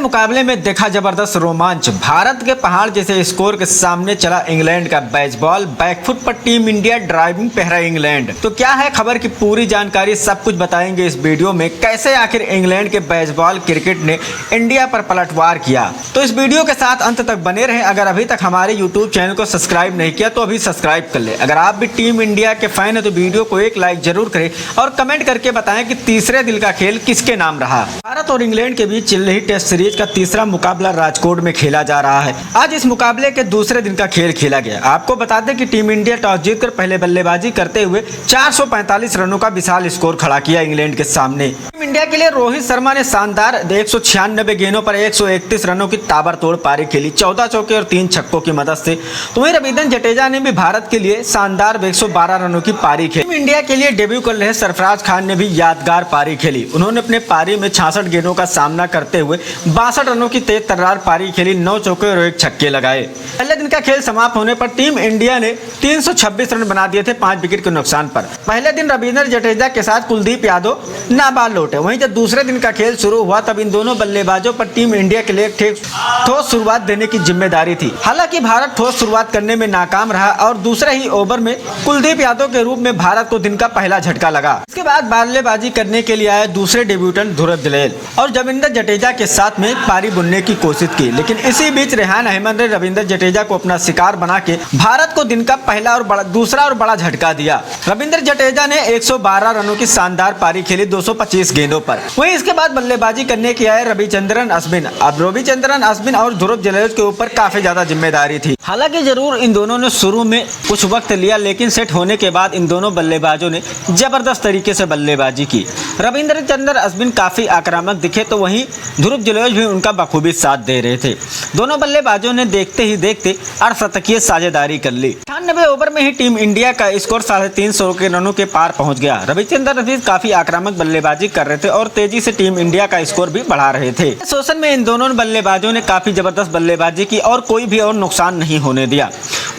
मुकाबले में देखा जबरदस्त रोमांच। भारत के पहाड़ जैसे स्कोर के सामने चला इंग्लैंड का बेसबॉल। बैकफुट पर टीम इंडिया ड्राइविंग पे है इंग्लैंड। तो क्या है खबर की पूरी जानकारी, सब कुछ बताएंगे इस वीडियो में। कैसे आखिर इंग्लैंड के बेसबॉल क्रिकेट ने इंडिया पर पलटवार किया, तो इस वीडियो के साथ अंत तक बने रहें। अगर अभी तक हमारे यूट्यूब चैनल को सब्सक्राइब नहीं किया तो अभी सब्सक्राइब कर ले। अगर आप भी टीम इंडिया के फैन है तो वीडियो को एक लाइक जरूर करें और कमेंट करके बताएं कि तीसरे दिल का खेल किसके नाम रहा। भारत और इंग्लैंड के बीच चल रही टेस्ट सीरीज का तीसरा मुकाबला राजकोट में खेला जा रहा है। आज इस मुकाबले के दूसरे दिन का खेल खेला गया। आपको बता दें कि टीम इंडिया टॉस जीतकर पहले बल्लेबाजी करते हुए 445 रनों का विशाल स्कोर खड़ा किया इंग्लैंड के सामने। टीम इंडिया के लिए रोहित शर्मा ने शानदार 196 गेंदों पर 131 रनों की ताबड़तोड़ पारी खेली, 14 चौके और 3 छक्कों की मदद से। तो वहीं रविंद्र जडेजा ने भी भारत के लिए शानदार 112 रनों की पारी खेली। टीम इंडिया के लिए डेब्यू कर रहे सरफराज खान ने भी यादगार पारी खेली। उन्होंने अपने पारी में 66 गेंदों का सामना करते हुए 62 रनों की तेज तर्रार पारी खेली, 9 चौके और 1 छक्के लगाए। पहले दिन का खेल समाप्त होने पर टीम इंडिया ने 326 रन बना दिए थे 5 विकेट के नुकसान पर। पहले दिन रविंद्र जडेजा के साथ कुलदीप यादव नाबाद लौटे। वहीं जब दूसरे दिन का खेल शुरू हुआ तब इन दोनों बल्लेबाजों पर टीम इंडिया के लिए एक ठोस शुरुआत देने की जिम्मेदारी थी। हालांकि भारत ठोस शुरुआत करने में नाकाम रहा और दूसरे ही ओवर में कुलदीप यादव के रूप में भारत को दिन का पहला झटका लगा। इसके बाद बल्लेबाजी करने के लिए आए दूसरे डेब्यूटेंट ध्रुव जरैल और रविंद्र जडेजा के साथ में पारी बुनने की कोशिश की, लेकिन इसी बीच रेहान अहमद ने रविंद्र जडेजा को अपना शिकार बना के भारत को दिन का पहला और दूसरा और बड़ा झटका दिया। रविंद्र जडेजा ने 112 रनों की शानदार पारी खेली 225 गेंदों पर। वहीं इसके बाद बल्लेबाजी करने के आए रविचंद्रन अश्विन। अब रविचंद्रन अश्विन और ध्रुव जरैल के ऊपर काफी ज्यादा जिम्मेदारी थी। हालांकि जरूर इन दोनों ने शुरू में कुछ वक्त लिया, लेकिन सेट होने के बाद इन दोनों बल्लेबाजों ने जबरदस्त तरीके से बल्लेबाजी की। रविचंद्रन अश्विन काफी आक्रामक दिखे तो वहीं ध्रुव जरैल भी उनका बखूबी साथ दे रहे थे। दोनों बल्लेबाजों ने देखते ही देखते अर्धशतकीय साझेदारी कर ली। 98 ओवर में ही टीम इंडिया का स्कोर 350 के रनों के पार पहुंच गया। रविचंद्रन अश्विन काफी आक्रामक बल्लेबाजी कर रहे थे और तेजी से टीम इंडिया का स्कोर भी बढ़ा रहे थे। सेशन में इन दोनों बल्लेबाजों ने काफी जबरदस्त बल्लेबाजी की और कोई भी और नुकसान नहीं होने दिया।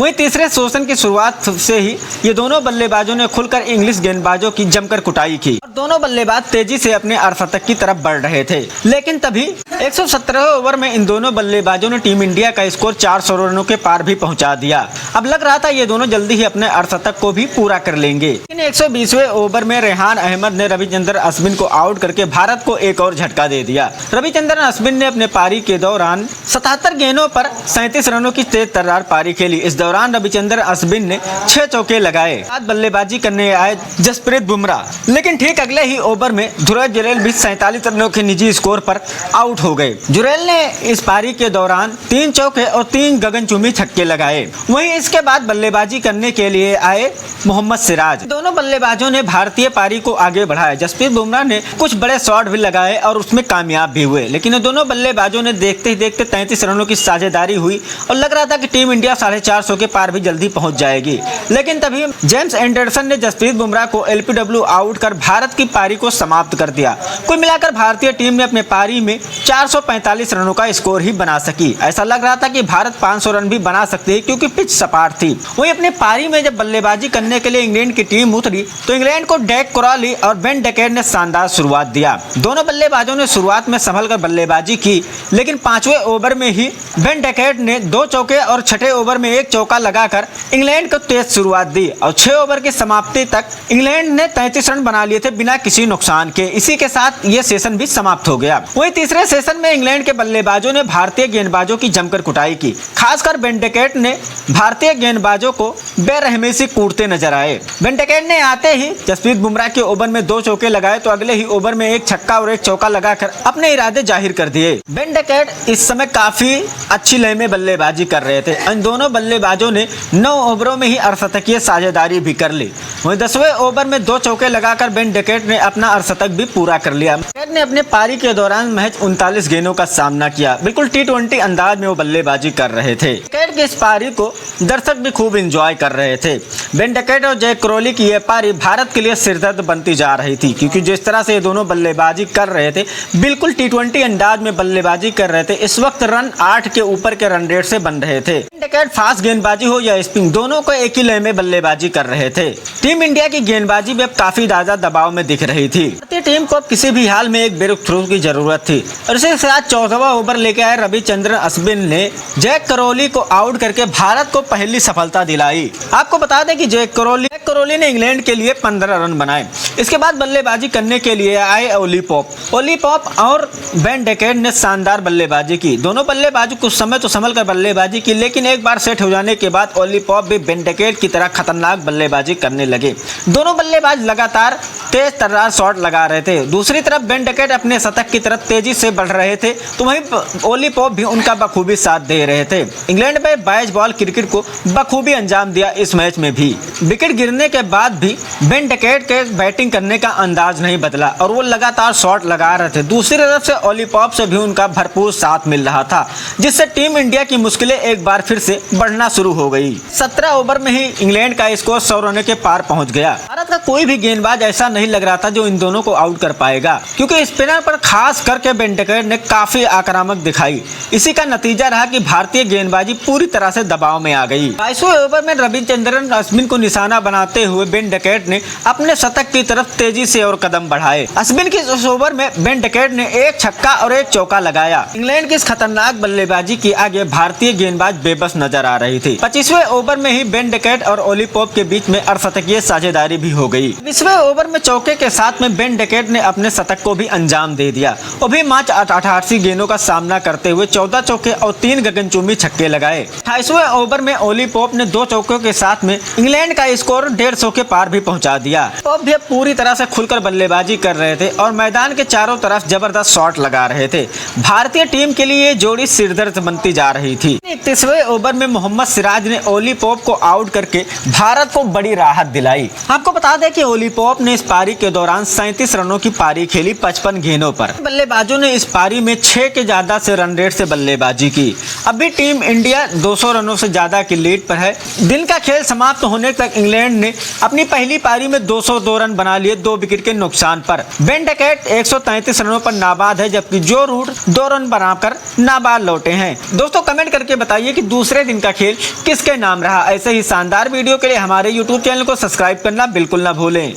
वहीं तीसरे सेशन की शुरुआत से ही ये दोनों बल्लेबाजों ने खुलकर इंग्लिश गेंदबाजों की जमकर कुटाई की और दोनों बल्लेबाज तेजी से अपने अर्धशतक की तरफ बढ़ रहे थे। लेकिन तभी 117 ओवर में इन दोनों बल्लेबाजों ने टीम इंडिया का स्कोर 400 रनों के पार भी पहुंचा दिया। अब लग रहा था ये दोनों जल्दी ही अपने अर्धशतक को भी पूरा कर लेंगे। लेकिन 120वें ओवर में रेहान अहमद ने रविचंद्रन अश्विन को आउट करके भारत को एक और झटका दे दिया। रविचंद्रन अश्विन ने अपने पारी के दौरान 77 गेंदों पर 37 रनों की तेज तर्रार पारी खेली। इस दौरान रविचंद्रन अश्विन ने 6 चौके लगाए। आज बल्लेबाजी करने आए जसप्रीत बुमराह, लेकिन ठीक अगले ही ओवर में ध्रुव जरैल भी 47 रनों के निजी स्कोर पर आउट हो गए। जरैल ने इस पारी के दौरान 3 चौके और 3 गगनचुंबी छक्के लगाए। वहीं इसके बाद बल्लेबाजी करने के लिए आए मोहम्मद सिराज। दोनों बल्लेबाजों ने भारतीय पारी को आगे बढ़ाया। जसप्रीत बुमराह ने कुछ बड़े शॉट भी लगाए और उसमें कामयाब भी हुए, लेकिन दोनों बल्लेबाजों ने देखते ही देखते 33 रनों की साझेदारी हुई और लग रहा था कि टीम इंडिया 450 के पार भी जल्दी पहुंच जाएगी। लेकिन तभी जेम्स एंडरसन ने जसप्रीत बुमराह को LBW आउट कर भारत की पारी को समाप्त कर दिया। कुल मिलाकर भारतीय टीम ने अपने पारी में 445 रनों का स्कोर ही बना सकी। ऐसा लग रहा था कि भारत 500 रन भी बना सकती है क्योंकि पिच सपाट थी। वहीं अपने पारी में जब बल्लेबाजी करने के लिए इंग्लैंड की टीम उतरी तो इंग्लैंड को डेक क्रॉली और बेन डेकेट ने शानदार शुरुआत दिया। दोनों बल्लेबाजों ने शुरुआत में संभल कर बल्लेबाजी की, लेकिन 5वें ओवर में ही बेन डेकेट ने 2 चौके और 6ठे ओवर में 1 चौका लगाकर इंग्लैंड को तेज शुरुआत दी और 6 ओवर की समाप्ति तक इंग्लैंड ने 33 रन बना लिए थे बिना किसी नुकसान के। इसी के साथ ये सेशन भी समाप्त हो गया। वहीं तीसरे सेशन में इंग्लैंड के बल्लेबाजों ने भारतीय गेंदबाजों की जमकर कुटाई की। खासकर बेन डेकेट ने भारतीय गेंदबाजों को बेरहमी से कूटते नजर आए। बेन डेकेट ने आते ही जसप्रीत बुमराह के ओवर में 2 चौके लगाए तो अगले ही ओवर में 1 छक्का और 1 चौका लगाकर अपने इरादे जाहिर कर दिए। बेन डेकेट इस समय काफी अच्छी लय में बल्लेबाजी कर रहे थे। इन दोनों बल्लेबाजों ने 9 ओवरों में ही अर्धशतकीय साझेदारी भी कर ली। वहीं 10वें ओवर में 2 चौके लगाकर बेन डेकेट ने अपना अर्धशतक भी पूरा कर लिया। डेकेट ने अपने पारी के दौरान महज 39 गेंदों का सामना किया। बिल्कुल T20 अंदाज में वो बल्लेबाजी कर रहे थे। डेकेट की इस पारी को दर्शक भी खूब एंजॉय कर रहे थे। बेन डेकेट और जैक क्रॉली की यह पारी भारत के लिए सिरदर्द बनती जा रही थी, क्योंकि जिस तरह से ये दोनों बल्लेबाजी कर रहे थे बिल्कुल T20 अंदाज में बल्लेबाजी कर रहे थे। इस वक्त रन 8 के ऊपर के रन रेट से बन रहे थे। डेकेट फास्ट गेंदबाजी हो या स्पिन, दोनों को एक ही लय में बल्लेबाजी कर रहे थे। टीम इंडिया की गेंदबाजी भी अब काफी ज्यादा दबाव में दिख रही थी। भारतीय टीम को अब किसी भी हाल में एक ब्रेक थ्रू की जरूरत थी और इसी के साथ 14वां ओवर लेके आए रविचंद्रन अश्विन ने जैक करौली को आउट करके भारत को पहली सफलता दिलाई। आपको बता दें कि जैक करौली ने इंग्लैंड के लिए 15 रन बनाए। इसके बाद बल्लेबाजी करने के लिए आए ओली पॉप और बेन डेकेट ने शानदार बल्लेबाजी की। दोनों बल्लेबाजी कुछ समय तो संभल कर बल्लेबाजी की, लेकिन एक बार सेट हो जाने के बाद ओली पॉप भी बेन डेकेट की तरह खतरनाक बल्लेबाजी करने लगे। दोनों बल्लेबाज लगातार तेज तर्रार शॉट लगा रहे थे। दूसरी तरफ बेन डेकेट अपने शतक की तरफ तेजी से बढ़ रहे थे, तो वहीं ओली पॉप भी उनका बखूबी साथ दे रहे थे। इंग्लैंड में 22 बॉल क्रिकेट को बखूबी अंजाम दिया। इस मैच में भी विकेट गिरने के बाद भी बेन डेकेट के बैटिंग करने का अंदाज नहीं बदला और वो लगातार शॉट लगा रहे थे। दूसरी तरफ से ओली पॉप से भी उनका भरपूर साथ मिल रहा था, जिससे टीम इंडिया की मुश्किलें एक बार फिर से बढ़ना शुरू हो गई। 17 ओवर में ही इंग्लैंड का स्कोर 100 रन के पार पहुंच गया। भारत का कोई भी गेंदबाज ऐसा नहीं लग रहा था जो इन दोनों को आउट कर पाएगा, क्योंकि स्पिनर पर खास करके बेन डेकेट ने काफी आक्रामक दिखाई। इसी का नतीजा रहा कि भारतीय गेंदबाजी पूरी तरह से दबाव में आ गई। 22वें ओवर में रविचंद्रन अश्विन को निशाना बनाते हुए बेन डेकेट ने अपने शतक की तरफ तेजी से और कदम बढ़ाए। अश्विन की इस ओवर में बेन डेकेट ने एक छक्का और एक चौका लगाया। इंग्लैंड की इस खतरनाक बल्लेबाजी के आगे भारतीय गेंदबाज बेबस नजर आ रही थी। 25वें ओवर में ही बेन डेकेट और ओली पॉप के बीच में अर्धशतकीय साझेदारी भी हो गई। 20वें ओवर में चौके के साथ में बेन डेकेट ने अपने शतक को भी अंजाम दे दिया। वो भी मैच 88 गेंदों का सामना करते हुए 14 चौके और 3 गगनचुंबी छक्के लगाए। 28वें ओवर में ओली पॉप ने 2 चौकों के साथ में इंग्लैंड का स्कोर 150 के पार भी पहुंचा दिया। पॉप भी पूरी तरह से खुलकर बल्लेबाजी कर रहे थे और मैदान के चारों तरफ जबरदस्त शॉट लगा रहे थे। भारतीय टीम के लिए ये जोड़ी सिरदर्द बनती जा रही थी। 31वें ओवर में मोहम्मद सिराज ने ओली पॉप को आउट करके भारत को बड़ी राहत दिलाई। आपको बता दें कि ओली पॉप ने इस पारी के दौरान 37 रनों की पारी खेली 55 गेंदों पर। बल्लेबाजों ने इस पारी में 6 के ज्यादा से रन रेट से बल्लेबाजी की। अभी टीम इंडिया 200 रनों से ज्यादा की लीड पर है। दिन का खेल समाप्त होने तक इंग्लैंड ने अपनी पहली पारी में 202 रन बना लिए 2 विकेट के नुकसान पर। बेन डेकेट 133 रनों पर नाबाद है, जबकि जो रूट 2 रन बनाकर नाबाद लौटे हैं। दोस्तों कमेंट करके बताइए कि दूसरे दिन का खेल किसके नाम रहा। ऐसे ही शानदार वीडियो के लिए हमारे YouTube चैनल को सब्सक्राइब करना बिल्कुल ना भूलें।